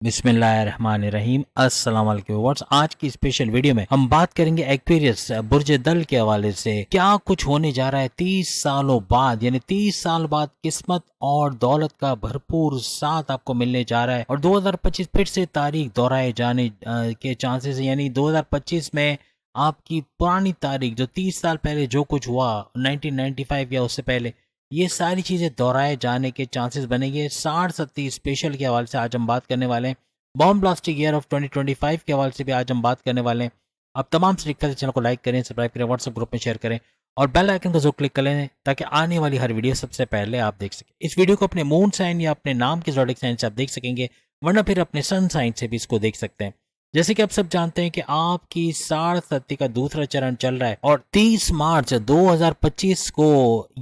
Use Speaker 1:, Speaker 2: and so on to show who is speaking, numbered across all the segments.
Speaker 1: बिस्मिल्लाहिर्रहमानिर्रहीम। अस्सलाम वालेकुम व्यूअर्स। आज की स्पेशल वीडियो में हम बात करेंगे एक्वेरियस बुर्ज दल के हवाले से क्या कुछ होने जा रहा है 30 सालों बाद। यानी 30 साल बाद किस्मत और दौलत का भरपूर साथ आपको मिलने जा रहा है और 2025 फिर से तारीख दोहराए जाने के चांसेस हैं। यानी 2025 में आपकी पुरानी तारीख जो 30 साल पहले जो कुछ हुआ 1995 या उससे पहले, ये सारी चीज़ें दोहराए जाने के चांसेस बनेंगे। 60-70 स्पेशल के हवाले से आज हम बात करने वाले हैं। बॉम्ब ब्लास्टिंग ईयर ऑफ 2025 के हवाले से भी आज हम बात करने वाले हैं। आप तमाम से रिक्वेस्ट चैनल को लाइक करें, सब्सक्राइब करें, व्हाट्सएप ग्रुप में शेयर करें और बेल आइकन को जरूर क्लिक कर लें ताकि आने वाली हर वीडियो सबसे पहले आप देख सकें। इस वीडियो को अपने मून साइन या अपने नाम के ज़ोडिएक साइन से आप देख सकेंगे, वरना फिर अपने सन साइन से भी इसको देख सकते हैं। जैसे कि आप सब जानते हैं कि आपकी 60 का दूसरा चरण चल रहा है और 30 मार्च 2025 को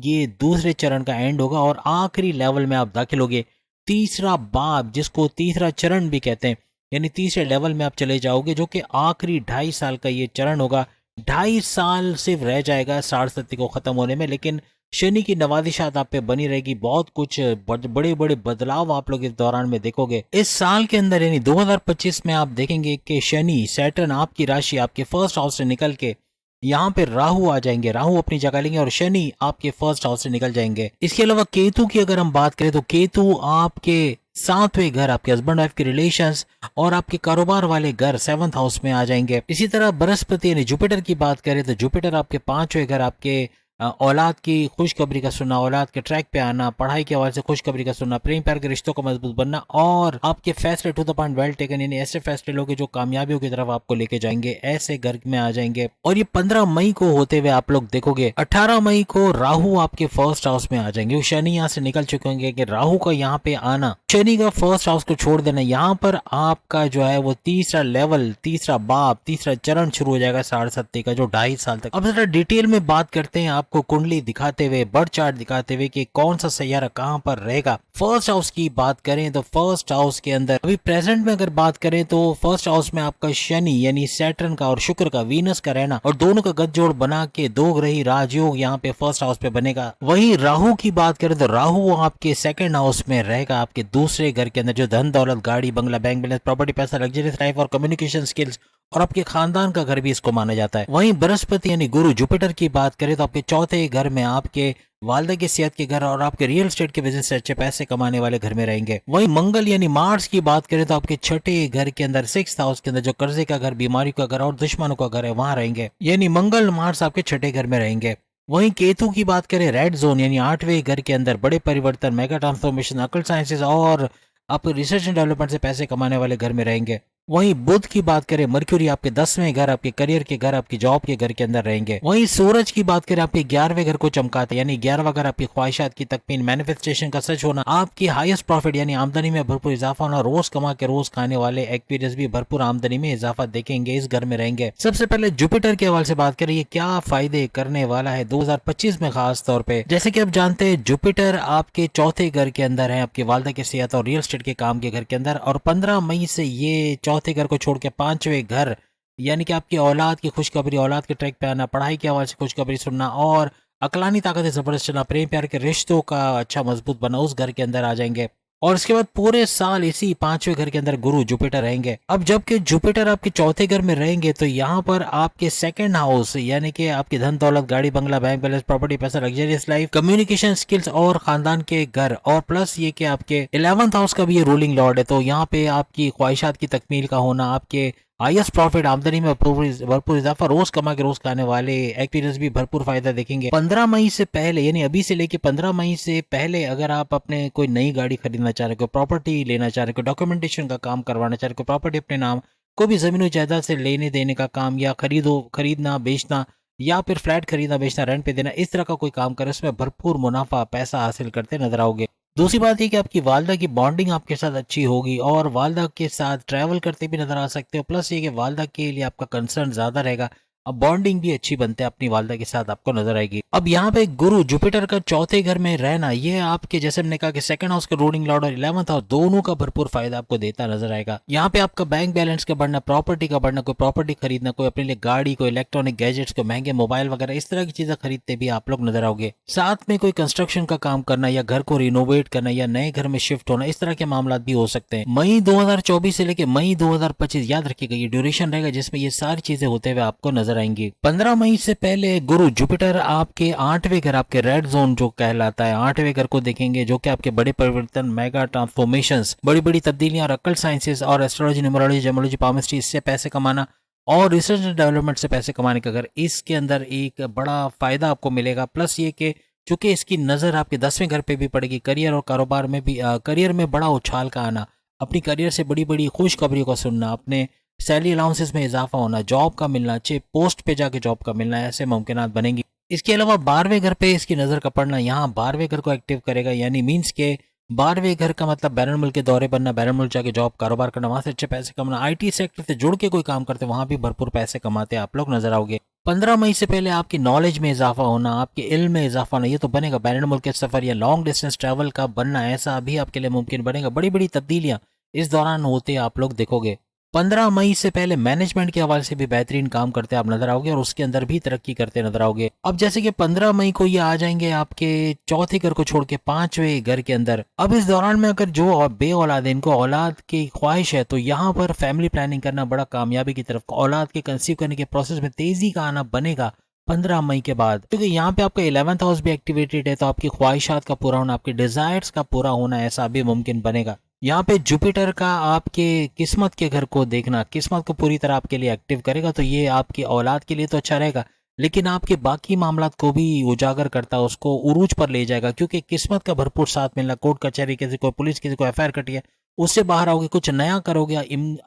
Speaker 1: ये दूसरे चरण का एंड होगा और आखिरी लेवल में आप दाखिल होगे। तीसरा बाब जिसको तीसरा चरण भी कहते हैं, यानी तीसरे लेवल में आप चले जाओगे जो कि आखिरी 2.5 साल का ये चरण होगा। 2.5 साल सिर्फ रह जाएगा 60 को ख़त्म होने में, लेकिन शनि की नवादिशात आप पे बनी रहेगी। बहुत कुछ बड़े बड़े बदलाव आप लोग इस दौरान में देखोगे। इस साल के अंदर यानी 2025 में आप देखेंगे कि शनि सैटर्न आपकी राशि आपके फर्स्ट हाउस से निकल के यहाँ पे राहु आ जाएंगे, राहु अपनी जगह लेंगे और शनि आपके फर्स्ट हाउस से निकल जाएंगे। इसके अलावा केतु की अगर हम बात करें तो केतु आपके 7वें घर, आपके हस्बैंड वाइफ के रिलेशंस और आपके कारोबार वाले घर 7th हाउस में आ जाएंगे। इसी तरह बृहस्पति यानी जुपिटर की बात करें तो जुपिटर आपके 5वें घर, आपके औलाद की खुशखबरी का सुनना, औलाद के ट्रैक पे आना, पढ़ाई के हवाले से खुशखबरी का सुनना, प्रेम प्यार के रिश्तों को मजबूत बनना और आपके फैसले to the point well taken, यानी ऐसे फैसले लोगे जो कामयाबियों की तरफ आपको लेके जाएंगे, ऐसे घर में आ जाएंगे। और ये 15 मई को होते हुए आप लोग देखोगे 18 मई को राहु आपके फर्स्ट हाउस में आ जाएंगे। शनि यहाँ से निकल चुके होंगे कि राहु का यहाँ पे आना, शनि का फर्स्ट हाउस को छोड़ देना, यहाँ पर आपका जो है वो तीसरा लेवल, तीसरा बाब, तीसरा चरण शुरू हो जाएगा 60 का, जो 2.5 साल तक। अब जरा डिटेल में बात करते हैं, आपको कुंडली दिखाते हुए, बर्थ चार्ट दिखाते हुए कि कौन सा सैयारा कहां पर रहेगा। फर्स्ट हाउस की बात करें तो फर्स्ट हाउस के अंदर अभी प्रेजेंट में अगर बात करें तो फर्स्ट हाउस में आपका शनि यानी सैटर्न का और शुक्र का, वीनस का रहना और दोनों का गठजोड़ बना के दो ग्रही राजयोग यहाँ पे फर्स्ट हाउस पे बनेगा। वहीं राहु की बात करें तो राहु आपके सेकंड हाउस में रहेगा, आपके दूसरे घर के अंदर, जो धन दौलत, गाड़ी, बंगला, बैंक बैलेंस, प्रॉपर्टी, पैसा, लग्जरियस लाइफ और कम्युनिकेशन स्किल्स और आपके खानदान का घर भी इसको माना जाता है। वहीं बृहस्पति यानी गुरु जुपिटर की बात करें तो आपके चौथे घर में आपके वालदा की सेहत के घर और आपके रियल एस्टेट के बिजनेस से अच्छे पैसे कमाने वाले घर में रहेंगे। वहीं मंगल यानी मार्स की बात करें तो आपके छठे घर के अंदर, 6th हाउस के अंदर, जो कर्जे का घर, बीमारी का घर और दुश्मनों का घर है, वहां रहेंगे। यानी मंगल मार्स आपके छठे घर में रहेंगे। वहीं केतु की बात करें रेड जोन यानी 8वें घर के अंदर, बड़े परिवर्तन, मेगा ट्रांसफॉर्मेशन, अकल साइंसेज और आप रिसर्च एंड डेवलपमेंट से पैसे कमाने वाले घर में रहेंगे। वहीं बुध की बात करें, मर्क्यूरी आपके 10वें घर, आपके करियर के घर, आपकी जॉब के घर के अंदर रहेंगे। वहीं सूरज की बात करें, आपके 11वें घर को चमकाते हैं, यानी 11वां घर आपकी ख्वाहिशात की तकमीन, मैनिफेस्टेशन का सच होना, आपकी हाईएस्ट प्रॉफिट यानी आमदनी में भरपूर इजाफा होना, रोज कमा के रोज खाने वाले एक्सपीरियंस भी भरपूर आमदनी में इजाफा देखेंगे, इस घर में रहेंगे। सबसे पहले जुपिटर के हवाले से बात करें, ये क्या फायदे करने वाला है 2025 में खास तौर पे। जैसे कि आप जानते हैं जुपिटर आपके चौथे घर के अंदर है, आपके वालदा के सेहत और रियल एस्टेट के काम के घर के अंदर, और 15 मई से ये चौथे घर को छोड़ के 5वें घर यानी कि आपकी औलाद की खुशखबरी, औलाद के ट्रैक पे आना, पढ़ाई के हवाले से खुशखबरी सुनना और अकलानी ताकत जबरदस्त चलना, प्रेम प्यार के रिश्तों का अच्छा मजबूत बना, उस घर के अंदर आ जाएंगे। और इसके बाद पूरे साल इसी 5वें घर के अंदर गुरु जुपिटर रहेंगे। अब जबकि जुपिटर आपके चौथे घर में रहेंगे तो यहाँ पर आपके सेकंड हाउस यानी कि आपकी धन दौलत, गाड़ी, बंगला, बैंक बैलेंस, प्रॉपर्टी, पैसा, लग्जरियस लाइफ, कम्युनिकेशन स्किल्स और खानदान के घर, और प्लस ये कि आपके 11th हाउस का भी ये रूलिंग लॉर्ड है, तो यहाँ पे आपकी ख्वाहिशात की तकमील का होना, आपके हाईएस्ट प्रॉफिट, आमदनी में भरपूर इजाफा, रोज कमा के रोज खाने वाले एक्सपीरियंस भी भरपूर फायदा देखेंगे। 15 मई से पहले यानी अभी से लेके 15 मई से पहले अगर आप अपने कोई नई गाड़ी खरीदना चाह रहे हो, प्रॉपर्टी लेना चाह रहे हो, डॉक्यूमेंटेशन का काम करवाना चाह रहे हो, प्रॉपर्टी अपने नाम, कोई भी जमीन जायदाद से लेने देने का काम, या खरीदना बेचना, या फिर फ्लैट खरीदना बेचना, रेंट पे देना, इस तरह का कोई काम करे, उसमें भरपूर मुनाफा पैसा हासिल करते नजर आओगे। दूसरी बात है कि आपकी वालदा की बॉन्डिंग आपके साथ अच्छी होगी और वालदा के साथ ट्रैवल करते भी नजर आ सकते हो। प्लस ये कि वालदा के लिए आपका कंसर्न ज़्यादा रहेगा, अब बॉन्डिंग भी अच्छी बनते हैं अपनी वालदा के साथ, आपको नजर आएगी। अब यहाँ पे गुरु जुपिटर का चौथे घर में रहना, ये आपके जैसे हमने कहा कि सेकंड हाउस का रूलिंग लॉर्ड और 11th हाउस दोनों का भरपूर फायदा आपको देता नजर आएगा। यहाँ पे आपका बैंक बैलेंस का बढ़ना, प्रॉपर्टी का बढ़ना, कोई प्रॉपर्टी खरीदना, कोई अपने लिए गाड़ी, कोई इलेक्ट्रॉनिक गैजेट्स, कोई महंगे मोबाइल वगैरह इस तरह की चीजें खरीदते भी आप लोग नजर आओगे। साथ में कोई कंस्ट्रक्शन का काम करना या घर को रिनोवेट करना या नए घर में शिफ्ट होना, इस तरह के मामला भी हो सकते हैं। मई 2024 से लेकर मई 2025 याद रखिएगा, ये ड्यूरेशन रहेगा जिसमें ये सारी चीजें होते हुए आपको नजर आएंगी। 15 मई से पहले गुरु जुपिटर आपके 8वें घर, आपके रेड जोन जो कहलाता है 8वें घर को देखेंगे, जो कि आपके बड़े परिवर्तन, मेगा ट्रांसफॉर्मेशंस, बड़ी बड़ी तब्दीलियां और अकल साइंसेस और एस्ट्रोलॉजी, न्यूमरोलॉजी, जेमोलॉजी, पामिस्ट्री, इससे पैसे कमाना और रिसर्च एंड डेवलपमेंट से पैसे कमाने का घर, इसके अंदर एक बड़ा फायदा आपको मिलेगा। प्लस ये कि चूंकि इसकी नजर आपके 10वें घर पे भी पड़ेगी, करियर और कारोबार में भी करियर में बड़ा उछाल का आना, अपनी करियर से बड़ी बड़ी खुशखबरियों को सुनना, अपने सैलरी अलाउंसेस में इजाफा होना, जॉब का मिलना, अच्छे पोस्ट पे जाके जॉब का मिलना, ऐसे मुमकिनात बनेंगी। इसके अलावा 12वें घर पे इसकी नजर का पड़ना, यहाँ 12वें घर को एक्टिव करेगा, यानी मीन्स के 12वें घर का मतलब बैरून मुल्क के दौरे बनना, बैरून मुल्क जाके जॉब कारोबार करना, वहां से अच्छे पैसे कमाना, आईटी सेक्टर से जुड़ के कोई काम करते वहां भी भरपूर पैसे कमाते आप लोग नजर आओगे। 15 मई से पहले आपकी नॉलेज में इजाफा होना, आपके इल्म में इजाफा होना, ये तो बनेगा। बैरून मुल्क के सफर या लॉन्ग डिस्टेंस ट्रैवल का बनना, ऐसा भी आपके लिए मुमकिन बनेगा। बड़ी बड़ी तब्दीलियां इस दौरान होते आप लोग देखोगे। 15 मई से पहले मैनेजमेंट के हवाले से भी बेहतरीन काम करते आप नजर आओगे और उसके अंदर भी तरक्की करते नजर आओगे। अब जैसे कि 15 मई को ये आ जाएंगे आपके चौथे घर को छोड़ के 5वें घर के अंदर। अब इस दौरान में अगर जो बे औलाद है, इनको औलाद की ख्वाहिश है, तो यहाँ पर फैमिली प्लानिंग करना बड़ा कामयाबी की तरफ, औलाद के कंसीव करने के प्रोसेस में तेजी का आना बनेगा 15 मई के बाद। क्योंकि यहाँ पे आपका 11th हाउस भी एक्टिवेटेड है, तो आपकी ख्वाहिशात का पूरा होना, आपके डिजायर्स का पूरा होना, ऐसा भी मुमकिन बनेगा। यहाँ पे जुपिटर का आपके किस्मत के घर को देखना, किस्मत को पूरी तरह आपके लिए एक्टिव करेगा, तो ये आपकी औलाद के लिए तो अच्छा रहेगा, लेकिन आपके बाकी मामलात को भी उजागर करता, उसको उरूज पर ले जाएगा। क्योंकि किस्मत का भरपूर साथ मिलना, कोर्ट कचहरी किसी को, पुलिस किसी को एफआईआर कटी है, उससे बाहर आओगे, कुछ नया करोगे,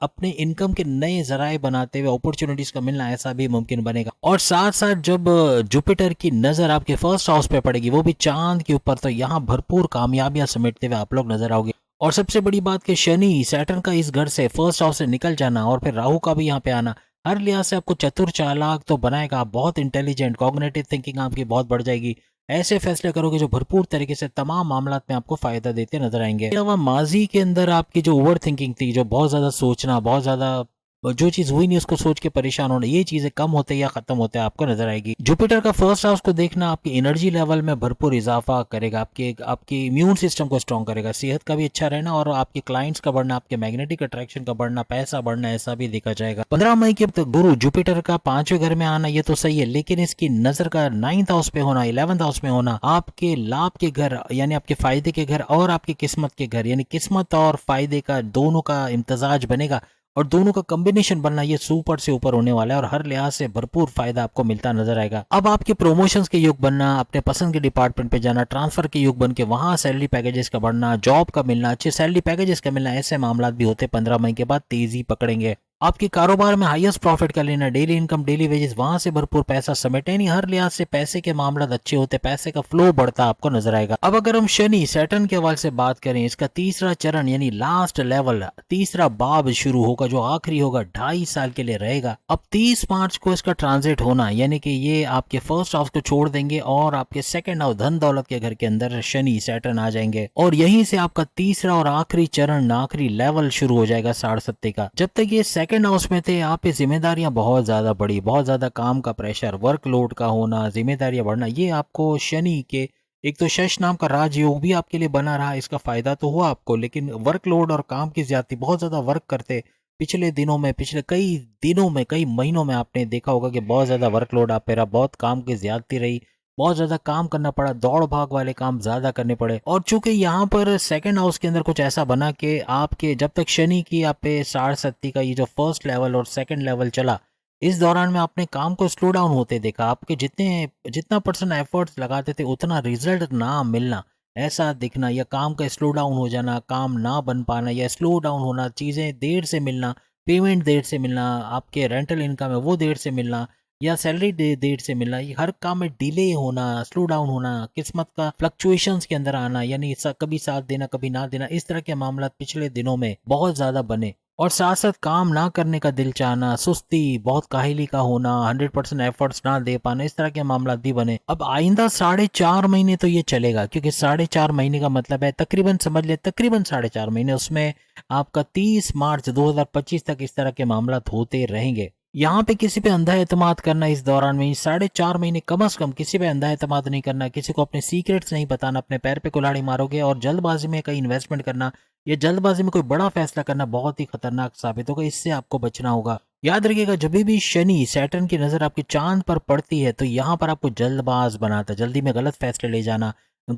Speaker 1: अपने इनकम के नए जराए बनाते हुए अपॉर्चुनिटीज का मिलना, ऐसा भी मुमकिन बनेगा। और साथ साथ जब जुपिटर की नजर आपके फर्स्ट हाउस पे पड़ेगी, वो भी चांद के ऊपर, तो यहाँ भरपूर कामयाबियां समेटते हुए आप लोग नजर आओगे। और सबसे बड़ी बात कि शनि सैटर्न का इस घर से, फर्स्ट हाउस से निकल जाना और फिर राहु का भी यहाँ पे आना, हर लिहाज से आपको चतुर चालाक तो बनाएगा। आप बहुत इंटेलिजेंट, कॉग्निटिव थिंकिंग आपकी बहुत बढ़ जाएगी। ऐसे फैसले करोगे जो भरपूर तरीके से तमाम मामलात में आपको फायदा देते नजर आएंगे। इसके अलावा माजी के अंदर आपकी जो ओवर थिंकिंग थी, जो बहुत ज्यादा सोचना, बहुत ज्यादा जो चीज हुई नहीं उसको सोच के परेशान होना, ये चीजें कम होते या खत्म होते आपको नजर आएगी। जुपिटर का फर्स्ट हाउस को देखना आपकी एनर्जी लेवल में भरपूर इजाफा करेगा, आपके इम्यून सिस्टम को स्ट्रॉन्ग करेगा, सेहत का भी अच्छा रहना और आपके क्लाइंट्स का बढ़ना, आपके मैग्नेटिक अट्रैक्शन का बढ़ना, पैसा बढ़ना, ऐसा भी देखा जाएगा। 15 मई के गुरु जुपिटर का 5वें घर में आना, ये तो सही है, लेकिन इसकी नजर का 9th हाउस पे होना, 11th हाउस में होना, आपके लाभ के घर यानी आपके फायदे के घर और आपकी किस्मत के घर, यानी किस्मत और फायदे का दोनों का इम्तजाज बनेगा और दोनों का कॉम्बिनेशन बनना, ये सुपर से ऊपर होने वाला है और हर लिहाज से भरपूर फायदा आपको मिलता नजर आएगा। अब आपके प्रमोशंस के योग बनना, अपने पसंद के डिपार्टमेंट पे जाना, ट्रांसफर के योग बन के वहां सैलरी पैकेजेस का बढ़ना, जॉब का मिलना, अच्छे सैलरी पैकेजेस का मिलना, ऐसे मामला भी होते 15 मई के बाद तेजी पकड़ेंगे। आपके कारोबार में हाईएस्ट प्रॉफिट का लेना, डेली इनकम, डेली वेजेस, वहां से भरपूर पैसा समेटे, नहीं हर लिहाज से पैसे के मामला अच्छे होते, पैसे का फ्लो बढ़ता आपको नजर आएगा। अब अगर हम शनि सैटर्न के हवाले से बात करें, इसका तीसरा चरण यानी लास्ट लेवल, तीसरा बाब शुरू होगा, जो आखिरी होगा, 2.5 साल के लिए रहेगा। अब 30 मार्च को इसका ट्रांजिट होना, यानी कि ये आपके फर्स्ट हाउस को छोड़ देंगे और आपके सेकंड हाउस धन दौलत के घर के अंदर शनि सैटर्न आ जाएंगे और यहीं से आपका तीसरा और आखिरी चरण, आखिरी लेवल शुरू हो जाएगा 60 का। जब तक ये सेकंड हाउस में थे, आप पे जिम्मेदारियां बहुत ज्यादा बड़ी, बहुत ज्यादा काम का प्रेशर, वर्कलोड का होना, जिम्मेदारियां बढ़ना, ये आपको शनि के एक तो शश नाम का राजयोग भी आपके लिए बना रहा, इसका फायदा तो हुआ आपको, लेकिन वर्कलोड और काम की ज्यादती, बहुत ज्यादा वर्क करते पिछले दिनों में, पिछले कई दिनों में, कई महीनों में आपने देखा होगा कि बहुत ज्यादा वर्कलोड आप पे रहा, बहुत काम की ज्यादती रही, बहुत ज्यादा काम करना पड़ा, दौड़ भाग वाले काम ज्यादा करने पड़े। और चूंकि यहाँ पर सेकंड हाउस के अंदर कुछ ऐसा बना कि आपके जब तक शनि की आप पे 60 का ये जो फर्स्ट लेवल और सेकंड लेवल चला, इस दौरान में आपने काम को स्लो डाउन होते देखा, आपके जितना परसेंट एफर्ट्स लगाते थे उतना रिजल्ट ना मिलना, ऐसा दिखना, या काम का स्लो डाउन हो जाना, काम ना बन पाना या स्लो डाउन होना, चीजें देर से मिलना, पेमेंट देर से मिलना, आपके रेंटल इनकम है वो देर से मिलना या सैलरी देर से मिलना, ये हर काम में डिले होना, स्लो डाउन होना, किस्मत का फ्लक्चुएशंस के अंदर आना, यानी कभी साथ देना कभी ना देना, इस तरह के मामला पिछले दिनों में बहुत ज्यादा बने। और साथ साथ काम ना करने का दिल चाहना, सुस्ती, बहुत काहली का होना, 100% एफर्ट्स ना दे पाना, इस तरह के मामला भी बने। अब आइंदा 4.5 महीने तो ये चलेगा, क्योंकि 4.5 महीने का मतलब है तकरीबन, समझ ले तकरीबन 4.5 महीने, उसमें आपका 30 मार्च 2025 तक इस तरह के मामला होते रहेंगे। यहाँ पे किसी पे अंधा एतमाद करना इस दौरान में 4.5 महीने कम से कम किसी पे अंधा एतमाद नहीं करना, किसी को अपने सीक्रेट्स नहीं बताना, अपने पैर पे कुल्हाड़ी मारोगे। और जल्दबाजी में कहीं इन्वेस्टमेंट करना या जल्दबाजी में कोई बड़ा फैसला करना बहुत ही खतरनाक साबित होगा, इससे आपको बचना होगा। याद रखिएगा, जब भी शनि सैटर्न की नजर आपके चांद पर पड़ती है तो यहाँ पर आपको जल्दबाज बनाता है, जल्दी में गलत फैसले ले जाना,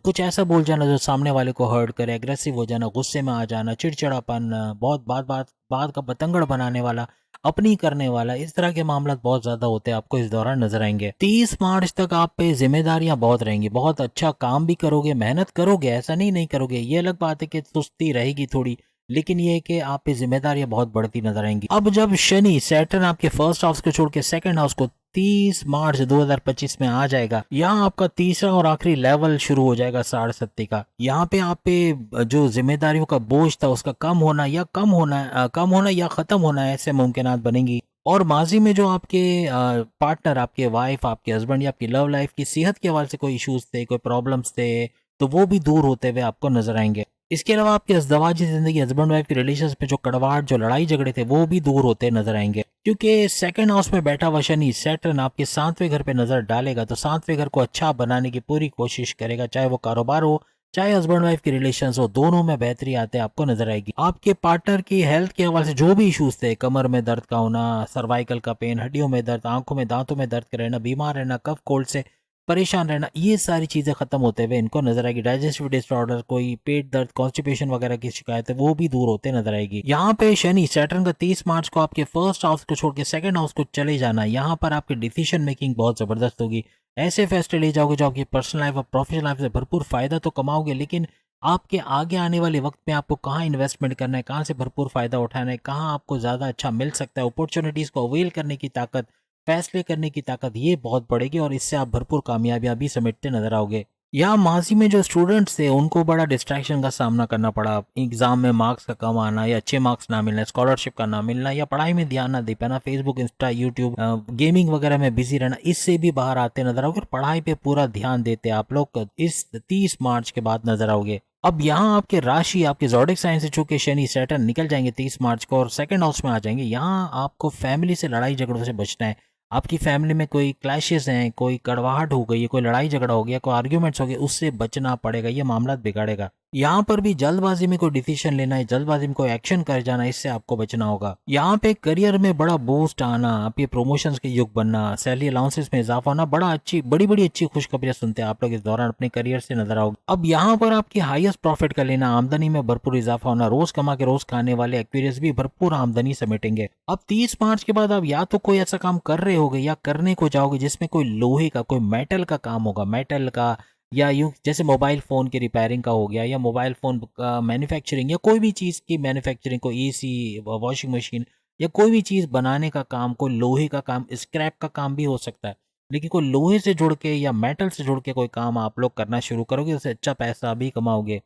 Speaker 1: कुछ ऐसा बोल जाना जो सामने वाले को हर्ट करे, एग्रेसिव हो जाना, गुस्से में आ जाना, चिड़चिड़ापन, बहुत बात का बतंगड़ बनाने वाला, अपनी करने वाला, इस तरह के मामला बहुत ज्यादा होते हैं, आपको इस दौरान नजर आएंगे। 30 मार्च तक आप पे जिम्मेदारियां बहुत रहेंगी, बहुत अच्छा काम भी करोगे, मेहनत करोगे, ऐसा नहीं करोगे, ये अलग बात है कि सुस्ती रहेगी थोड़ी, लेकिन ये है कि आप पे जिम्मेदारियां बहुत बढ़ती नजर आएंगी। अब जब शनि सैटर्न आपके फर्स्ट हाउस को छोड़ के सेकंड हाउस को 30 मार्च 2025 में आ जाएगा, यहाँ आपका तीसरा और आखिरी लेवल शुरू हो जाएगा साढ़े सत्ती का। यहाँ पे आप पे जो जिम्मेदारियों का बोझ था उसका कम होना या खत्म होना, ऐसे मुमकिनात बनेंगी। और माजी में जो आपके पार्टनर, आपके वाइफ, आपके हस्बैंड या आपकी लव लाइफ की सेहत के हवाले से कोई इश्यूज थे, कोई प्रॉब्लम्स थे, तो वो भी दूर होते हुए आपको नजर आएंगे। इसके अलावा आपकी अज़दवाजी जिंदगी, हस्बैंड वाइफ के रिलेशन में जो कड़वाहट, जो लड़ाई झगड़े थे, वो भी दूर होते नजर आएंगे, क्योंकि सेकंड हाउस में बैठा हुआ शनि सैटर्न आपके 7वें घर पे नजर डालेगा, तो 7वें घर को अच्छा बनाने की पूरी कोशिश करेगा, चाहे वो कारोबार हो, चाहे हस्बैंड वाइफ के रिलेशन हो, दोनों में बेहतरी आते आपको नजर आएगी। आपके पार्टनर की हेल्थ के हवाले से जो भी इश्यूज थे, कमर में दर्द का होना, सर्वाइकल का पेन, हड्डियों में दर्द, आंखों में दांतों में दर्द का रहना, बीमार रहना, कफ कोल्ड से परेशान रहना, ये सारी चीजें खत्म होते हुए इनको नजर आएगी। डाइजेस्टिव डिसऑर्डर, कोई पेट दर्द, कॉन्स्टिपेशन वगैरह की शिकायत है, वो भी दूर होते नजर आएगी। यहाँ पे शनि सैटर्न का 30 मार्च को आपके फर्स्ट हाउस को छोड़ के सेकंड हाउस को चले जाना, यहाँ पर आपकी डिसीजन मेकिंग बहुत जबरदस्त होगी। ऐसे फैसले ले जाओगे जो आपकी पर्सनल लाइफ और प्रोफेशनल लाइफ से भरपूर फायदा तो कमाओगे, लेकिन आपके आगे आने वाले वक्त में आपको कहाँ इन्वेस्टमेंट करना है, कहाँ से भरपूर फायदा उठाना है, कहाँ आपको ज्यादा अच्छा मिल सकता है, अपॉर्चुनिटीज को अवेल करने की ताकत, फैसले करने की ताकत, ये बहुत बढ़ेगी और इससे आप भरपूर कामयाबियां भी समेटते नजर आओगे। यहाँ माजी में जो स्टूडेंट्स थे उनको बड़ा डिस्ट्रैक्शन का सामना करना पड़ा, एग्जाम में मार्क्स का कम आना या अच्छे मार्क्स ना मिलना, स्कॉलरशिप का ना मिलना या पढ़ाई में ध्यान ना दे पाना, फेसबुक, इंस्टा, यूट्यूब, गेमिंग वगैरह में बिजी रहना, इससे भी बाहर आते नजर आओगे। पढ़ाई पे पूरा ध्यान देते आप लोग इस 30 मार्च के बाद नजर आओगे। अब यहाँ आपके राशि, आपके ज़ोडिक साइन से चूंकि शनि सैटर्न निकल जाएंगे 30 मार्च को और सेकंड हाउस में आ जाएंगे, यहाँ आपको फैमिली से लड़ाई झगड़ों से बचना है। आपकी फैमिली में कोई क्लैशेस हैं, कोई कड़वाहट हो गई है, कोई लड़ाई झगड़ा हो गया, कोई आर्ग्यूमेंट्स हो गए, उससे बचना पड़ेगा, ये मामला बिगाड़ेगा। यहाँ पर भी जल्दबाजी में कोई डिसीजन लेना है, जल्दबाजी में कोई एक्शन कर जाना, इससे आपको बचना होगा। यहाँ पे करियर में बड़ा बूस्ट आना, आपके प्रमोशंस के युग बनना, सैलरी अलाउंसेस में इजाफा होना, बड़ी अच्छी खुशखबरियां सुनते हैं आप लोग इस दौरान अपने करियर से नजर आओगे। अब यहाँ पर आपकी हाईएस्ट प्रॉफिट का लेना, आमदनी में भरपूर इजाफा होना, रोज कमा के रोज खाने वाले एक्वेरियस भी भरपूर आमदनी समेटेंगे। अब 30 मार्च के बाद आप या तो कोई ऐसा काम कर रहे होगे या करने को जाओगे जिसमें कोई लोहे का, कोई मेटल का काम होगा, मेटल का, या यूं जैसे मोबाइल फोन की रिपेयरिंग का हो गया, या मोबाइल फोन का मैन्युफैक्चरिंग, या कोई भी चीज की मैन्युफैक्चरिंग, कोई एसी, वॉशिंग मशीन, या कोई भी चीज बनाने का काम, कोई लोहे का काम, स्क्रैप का काम भी हो सकता है। लेकिन कोई लोहे से जुड़ के या मेटल से जुड़ के कोई काम आप लोग करना शुरू करोगे, उससे अच्छा पैसा भी कमाओगे।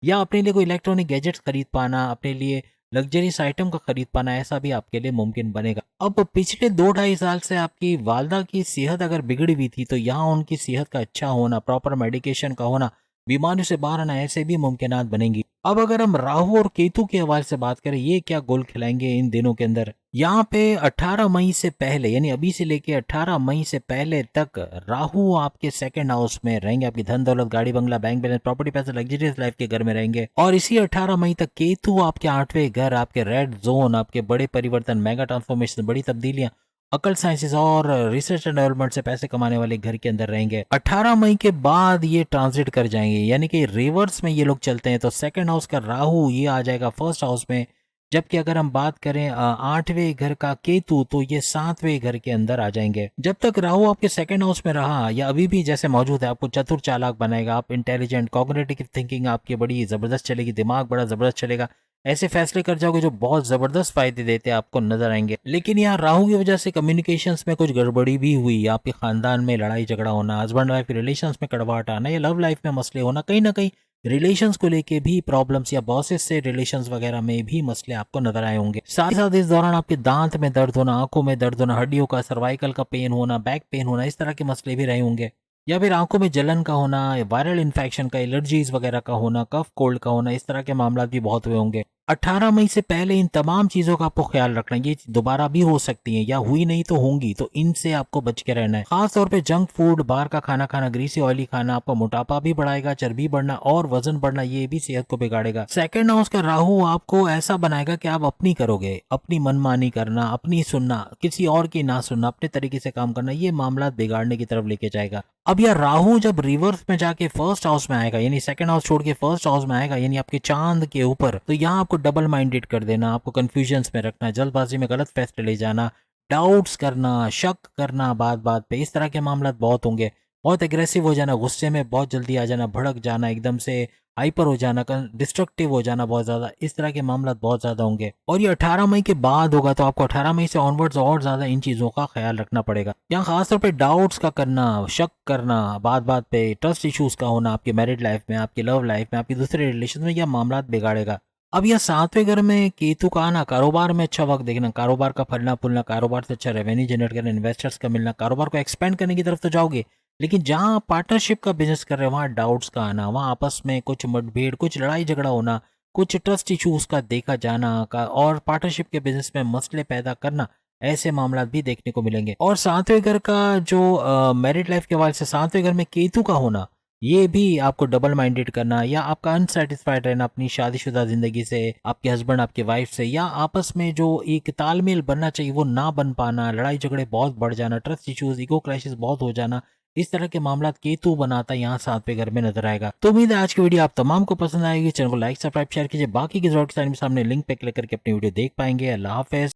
Speaker 1: या अपने लिए कोई इलेक्ट्रॉनिक गैजेट्स खरीद पाना, अपने लिए लग्जरीज आइटम का खरीद पाना, ऐसा भी आपके लिए मुमकिन बनेगा। अब पिछले 2-2.5 साल से आपकी वालदा की सेहत अगर बिगड़ी हुई थी, तो यहाँ उनकी सेहत का अच्छा होना, प्रॉपर मेडिकेशन का होना, बीमारियों से बाहर आना, ऐसे भी मुमकिनात बनेंगी। अब अगर हम राहु और केतु के हवाले से बात करें, ये क्या गोल खिलाएंगे इन दिनों के अंदर। यहाँ पे 18 मई से पहले, यानी अभी से लेके 18 मई से पहले तक राहु आपके सेकंड हाउस में रहेंगे, आपकी धन दौलत, गाड़ी बंगला, बैंक बैलेंस, प्रॉपर्टी, पैसा, लग्जरियस लाइफ के घर में रहेंगे। और इसी 18 मई तक केतु आपके 8वें घर, आपके रेड जोन, आपके बड़े परिवर्तन, मेगा ट्रांसफॉर्मेशन, बड़ी तब्दीलियां, अकल साइंसेस और रिसर्च एंड डेवलपमेंट से पैसे कमाने वाले घर के अंदर रहेंगे। 18 मई के बाद ये ट्रांजिट कर जाएंगे, यानी कि रिवर्स में ये लोग चलते हैं, तो सेकंड हाउस का राहु ये आ जाएगा फर्स्ट हाउस में, जबकि अगर हम बात करें 8वें घर का केतु, तो ये 7वें घर के अंदर आ जाएंगे। जब तक राहु आपके सेकंड हाउस में रहा या अभी भी जैसे मौजूद है, आपको चतुर चालाक बनाएगा, आप इंटेलिजेंट, कॉग्निटिव थिंकिंग आपकी बड़ी जबरदस्त चलेगी, दिमाग बड़ा जबरदस्त चलेगा, ऐसे फैसले कर जाओगे जो बहुत जबरदस्त फायदे देते हैं आपको नजर आएंगे। लेकिन यहाँ राहु की वजह से कम्युनिकेशंस में कुछ गड़बड़ी भी हुई, आपके खानदान में लड़ाई झगड़ा होना, हस्बैंड वाइफ रिलेशंस में कड़वाहट आना, या लव लाइफ में मसले होना, कहीं ना कहीं रिलेशंस को लेके भी प्रॉब्लम्स या बॉसेस से रिलेशंस वगैरह में भी मसले आपको नजर आए होंगे। साथ ही साथ इस दौरान आपके दांत में दर्द होना, आंखों में दर्द होना, हड्डियों का, सर्वाइकल का पेन होना, बैक पेन होना, इस तरह के मसले भी रहे होंगे। या फिर आंखों में जलन का होना, वायरल इन्फेक्शन का, एलर्जीज वगैरह का होना, कफ कोल्ड का होना, इस तरह के मामला भी बहुत हुए होंगे। 18 मई से पहले इन तमाम चीजों का आपको ख्याल रखना है। ये दोबारा भी हो सकती हैं या हुई नहीं तो होंगी, तो इनसे आपको बच के रहना है। खास तौर पे जंक फूड, बाहर का खाना खाना, ग्रीसी ऑयली खाना आपका मोटापा भी बढ़ाएगा, चर्बी बढ़ना और वजन बढ़ना, ये भी सेहत को बिगाड़ेगा। सेकंड हाउस का राहु आपको ऐसा बनाएगा कि आप अपनी करोगे, अपनी मनमानी करना, अपनी सुनना, किसी और की ना सुनना, अपने तरीके से काम करना, ये मामला बिगाड़ने की तरफ लेके जाएगा। अब यह राहु जब रिवर्स में जाके फर्स्ट हाउस में आएगा, यानी सेकंड हाउस छोड़ के फर्स्ट हाउस में आएगा, यानी आपके चांद के ऊपर, तो यहाँ आपको डबल माइंडेड कर देना, आपको कंफ्यूजन्स में रखना, जल्दबाजी में गलत फैसले ले जाना, डाउट्स करना, शक करना बात बात पे, इस तरह के मामला बहुत होंगे। बहुत एग्रेसिव हो जाना, गुस्से में बहुत जल्दी आ जाना, भड़क जाना, एकदम से हाइपर हो जाना, डिस्ट्रक्टिव हो जाना बहुत ज्यादा, इस तरह के मामला बहुत ज्यादा होंगे। और ये 18 मई के बाद होगा, तो आपको 18 मई से ऑनवर्ड्स और ज्यादा इन चीजों का ख्याल रखना पड़ेगा। यहाँ खासतौर पे डाउट्स का करना, शक करना, बात बात पे ट्रस्ट इश्यूज का होना, आपके मैरिड लाइफ में, आपकी लव लाइफ में, आपकी दूसरे रिलेशन में, यह मामला बिगाड़ेगा। अब यह 7वें घर में केतु का आना, कारोबार में अच्छा वक्त देखना, कारोबार का फलना फूलना, कारोबार से अच्छा रेवेन्यू जनरेट करना, इन्वेस्टर्स का मिलना, कारोबार को एक्सपेंड करने की तरफ तो जाओगे, लेकिन जहां आप पार्टनरशिप का बिजनेस कर रहे हैं वहां डाउट्स का आना, वहां आपस में कुछ मतभेद, कुछ लड़ाई झगड़ा होना, कुछ ट्रस्ट इश्यूज का देखा जाना का, और पार्टनरशिप के बिजनेस में मसले पैदा करना, ऐसे मामला भी देखने को मिलेंगे। और 7वें घर का जो मैरिड लाइफ के हवाले से 7वें घर में केतु का होना, ये भी आपको डबल माइंडेड करना, या आपका अनसेटिस्फाइड रहना अपनी शादीशुदा जिंदगी से, आपके हस्बैंड आपके वाइफ से, या आपस में जो एक तालमेल बनना चाहिए वो ना बन पाना, लड़ाई झगड़े बहुत बढ़ जाना, ट्रस्ट इश्यूज, ईगो क्लैशेस बहुत हो जाना, इस तरह के मामला केतु बनाता यहाँ 7वें घर में नजर आएगा। तो उम्मीद है आज की वीडियो आप तमाम को पसंद आएगी। चैनल को लाइक सब्सक्राइब शेयर कीजिए। बाकी की जरूरत के सामने लिंक पे क्लिक करके अपनी वीडियो देख पाएंगे। अल्लाह हाफिज।